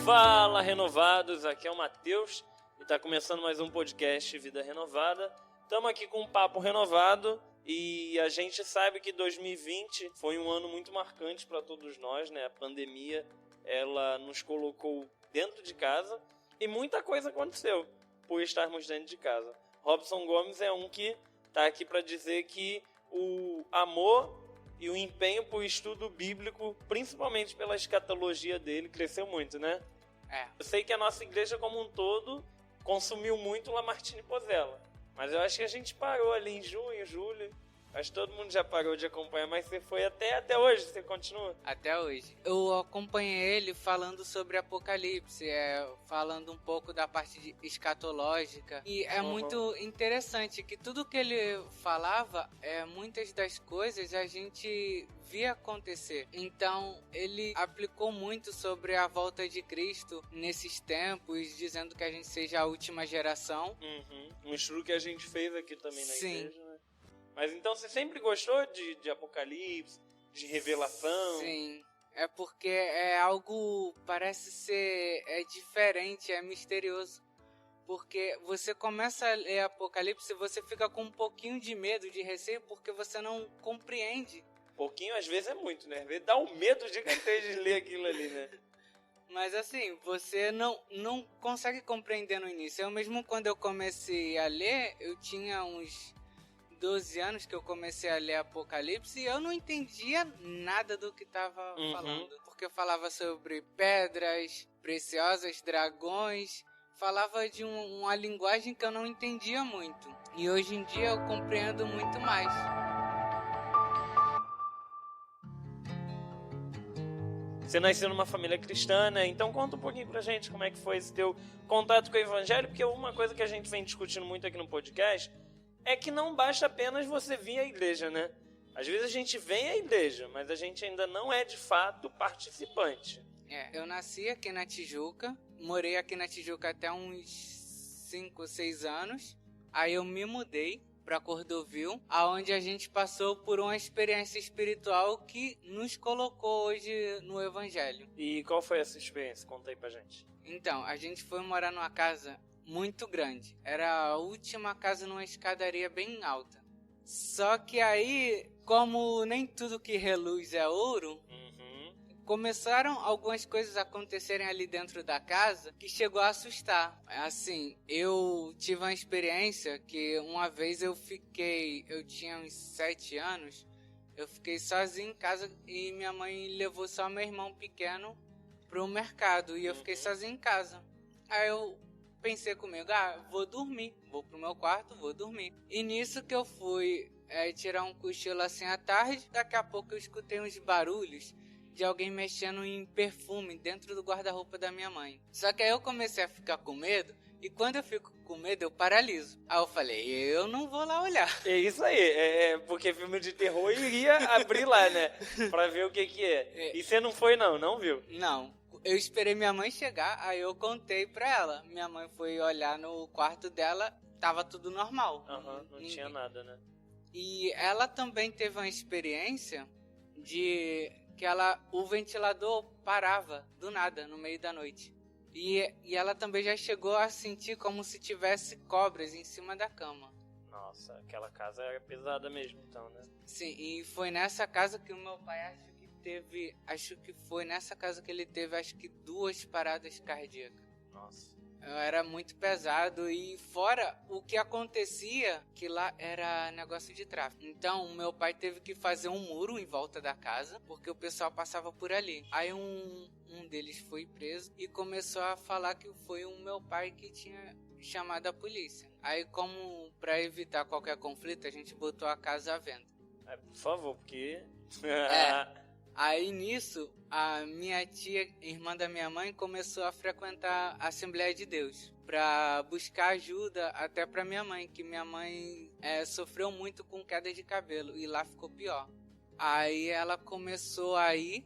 Fala, renovados! Aqui é o Matheus e está começando mais um podcast Vida Renovada. Estamos aqui com um papo renovado e a gente sabe que 2020 foi um ano muito marcante para todos nós, né? A pandemia, ela nos colocou dentro de casa e muita coisa aconteceu por estarmos dentro de casa. Robson Gomes é um que está aqui para dizer que o amor e o empenho por estudo bíblico, principalmente pela escatologia dele, cresceu muito, né? Eu sei que a nossa igreja como um todo consumiu muito Lamartine Pozella, mas eu acho que a gente parou ali em junho, julho. Acho que todo mundo já parou de acompanhar, mas você foi até hoje, você continua? Até hoje. Eu acompanhei ele falando sobre Apocalipse, falando um pouco da parte escatológica. E é muito interessante que tudo que ele falava, muitas das coisas a gente via acontecer. Então, ele aplicou muito sobre a volta de Cristo nesses tempos, dizendo que a gente seja a última geração. Um estudo que a gente fez aqui também na Sim. igreja, né? Mas então você sempre gostou de Apocalipse, de revelação? Sim, é porque é algo, parece ser diferente, é misterioso. Porque você começa a ler Apocalipse e você fica com um pouquinho de medo, de receio, porque você não compreende. Pouquinho, às vezes é muito, né? Às vezes dá um medo gigantesco de ler aquilo ali, né? Mas assim, você não consegue compreender no início. Eu mesmo quando eu comecei a ler, eu tinha uns 12 anos que eu comecei a ler Apocalipse e eu não entendia nada do que estava falando. Porque eu falava sobre pedras preciosas, dragões, falava de uma linguagem que eu não entendia muito. E hoje em dia eu compreendo muito mais. Você nasceu numa família cristã, né? Então conta um pouquinho pra gente como é que foi esse teu contato com o evangelho, porque uma coisa que a gente vem discutindo muito aqui no podcast é que não basta apenas você vir à igreja, né? Às vezes a gente vem à igreja, mas a gente ainda não é de fato participante. Eu nasci aqui na Tijuca, morei aqui na Tijuca até uns 5 ou 6 anos. Aí eu me mudei para Cordovil, aonde a gente passou por uma experiência espiritual que nos colocou hoje no Evangelho. E qual foi essa experiência? Conta aí pra gente. Então, a gente foi morar numa casa muito grande. Era a última casa numa escadaria bem alta. Só que aí, como nem tudo que reluz é ouro, começaram algumas coisas a acontecerem ali dentro da casa que chegou a assustar. Assim, eu tive uma experiência que uma vez eu tinha uns 7 anos, eu fiquei sozinho em casa e minha mãe levou só meu irmão pequeno pro mercado e eu fiquei sozinho em casa. Aí eu pensei comigo, vou dormir, vou pro meu quarto, vou dormir. E nisso que eu fui tirar um cochilo assim à tarde, daqui a pouco eu escutei uns barulhos de alguém mexendo em perfume dentro do guarda-roupa da minha mãe. Só que aí eu comecei a ficar com medo, e quando eu fico com medo, eu paraliso. Aí eu falei, eu não vou lá olhar. É isso aí, porque filme de terror iria abrir lá, né? Pra ver o que é. E você não foi não viu? Não. Eu esperei minha mãe chegar, aí eu contei pra ela. Minha mãe foi olhar no quarto dela, tava tudo normal. Não tinha nada, né? E ela também teve uma experiência de que o ventilador parava do nada no meio da noite. E ela também já chegou a sentir como se tivesse cobras em cima da cama. Nossa, aquela casa era pesada mesmo, então, né? Sim, e foi nessa casa que o meu pai acho que foi nessa casa que ele teve 2 paradas cardíacas. Nossa. Era muito pesado e fora o que acontecia, que lá era negócio de tráfico. Então o meu pai teve que fazer um muro em volta da casa, porque o pessoal passava por ali. Aí um deles foi preso e começou a falar que foi o meu pai que tinha chamado a polícia. Aí como para evitar qualquer conflito, a gente botou a casa à venda. Por favor, porque... Aí nisso, a minha tia, irmã da minha mãe, começou a frequentar a Assembleia de Deus para buscar ajuda até para minha mãe, que minha mãe sofreu muito com queda de cabelo e lá ficou pior. Aí ela começou a ir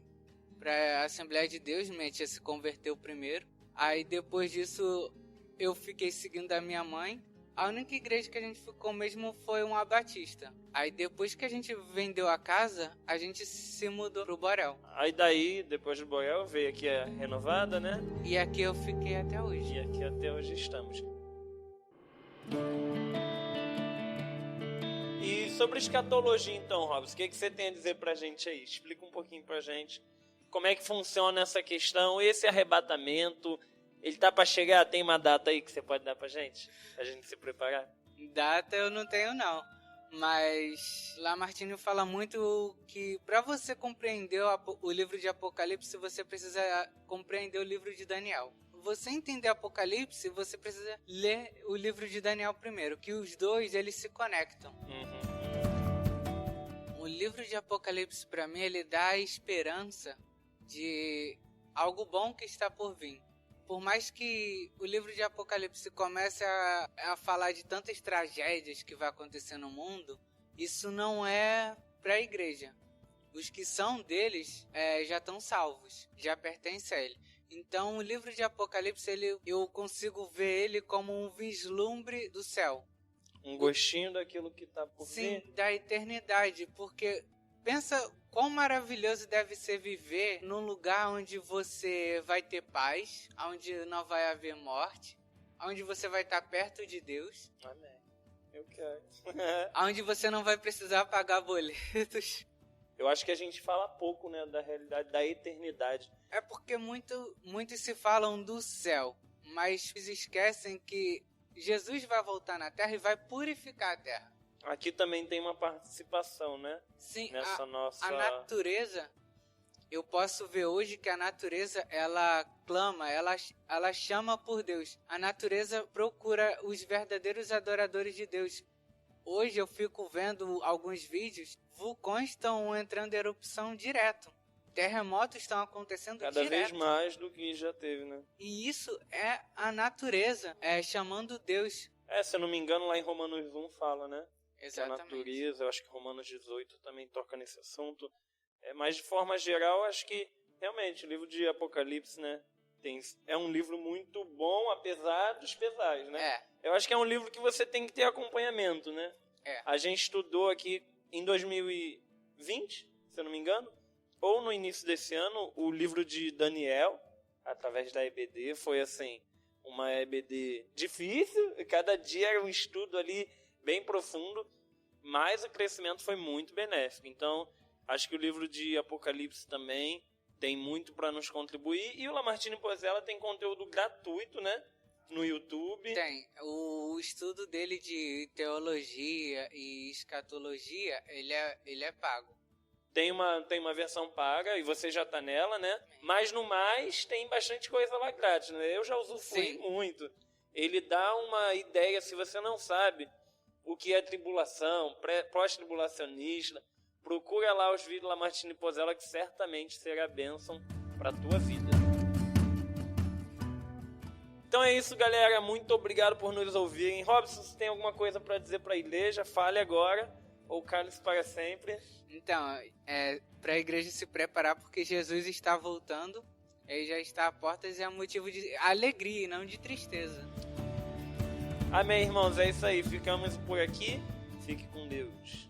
para a Assembleia de Deus, minha tia se converteu primeiro. Aí depois disso eu fiquei seguindo a minha mãe A única igreja que a gente ficou mesmo foi uma batista. Aí depois que a gente vendeu a casa, a gente se mudou pro Borel. Aí daí, depois do Borel, veio aqui a Renovada, né? E aqui eu fiquei até hoje. E aqui até hoje estamos. E sobre escatologia então, Robson, o que você tem a dizer pra gente aí? Explica um pouquinho pra gente como é que funciona essa questão, esse arrebatamento. Ele tá pra chegar? Tem uma data aí que você pode dar pra gente? Pra gente se preparar? Data eu não tenho não, mas Lamartine fala muito que para você compreender o livro de Apocalipse, você precisa compreender o livro de Daniel. Você entender Apocalipse, você precisa ler o livro de Daniel primeiro, que os dois eles se conectam. O livro de Apocalipse para mim ele dá a esperança de algo bom que está por vir. Por mais que o livro de Apocalipse comece a falar de tantas tragédias que vai acontecer no mundo, isso não é para a igreja. Os que são deles já estão salvos, já pertencem a ele. Então o livro de Apocalipse eu consigo ver ele como um vislumbre do céu. Um gostinho daquilo que está por vir. Sim, da eternidade, porque pensa quão maravilhoso deve ser viver num lugar onde você vai ter paz, onde não vai haver morte, onde você vai estar perto de Deus. Amém. Eu quero. Onde você não vai precisar pagar boletos. Eu acho que a gente fala pouco, né, da realidade, da eternidade. É porque muitos se falam do céu, mas esquecem que Jesus vai voltar na Terra e vai purificar a Terra. Aqui também tem uma participação, né? Sim, nessa nossa... a natureza, eu posso ver hoje que a natureza, ela clama, ela chama por Deus. A natureza procura os verdadeiros adoradores de Deus. Hoje eu fico vendo alguns vídeos, vulcões estão entrando em erupção direto. Terremotos estão acontecendo cada direto. vez mais do que já teve, né? E isso é a natureza, chamando Deus. Se eu não me engano, lá em Romanos 1 fala, né? Exatamente. A natureza, eu acho que Romanos 18 também toca nesse assunto. Mas de forma geral, acho que realmente o livro de Apocalipse, né? É um livro muito bom, apesar dos pesares, né? Eu acho que é um livro que você tem que ter acompanhamento, né? A gente estudou aqui em 2020, se eu não me engano, ou no início desse ano, o livro de Daniel, através da EBD. Foi assim, uma EBD difícil, cada dia era um estudo ali bem profundo, mas o crescimento foi muito benéfico. Então, acho que o livro de Apocalipse também tem muito para nos contribuir. E o Lamartine Pozella tem conteúdo gratuito, né? No YouTube. Tem. O estudo dele de teologia e escatologia, ele é pago. Tem uma versão paga e você já tá nela, né? Mas no mais, tem bastante coisa lá grátis, né? Eu já usufruí muito. Ele dá uma ideia, se você não sabe o que é tribulação, pós-tribulacionista, procura lá os vídeos do Lamartine Pozella, que certamente será bênção para a tua vida. Então é isso, galera. Muito obrigado por nos ouvirem. Robson, se tem alguma coisa para dizer para a igreja, fale agora, ou cale-se para sempre. Então, para a igreja se preparar, porque Jesus está voltando, ele já está à porta e é motivo de alegria e não de tristeza. Amém, irmãos. É isso aí. Ficamos por aqui. Fique com Deus.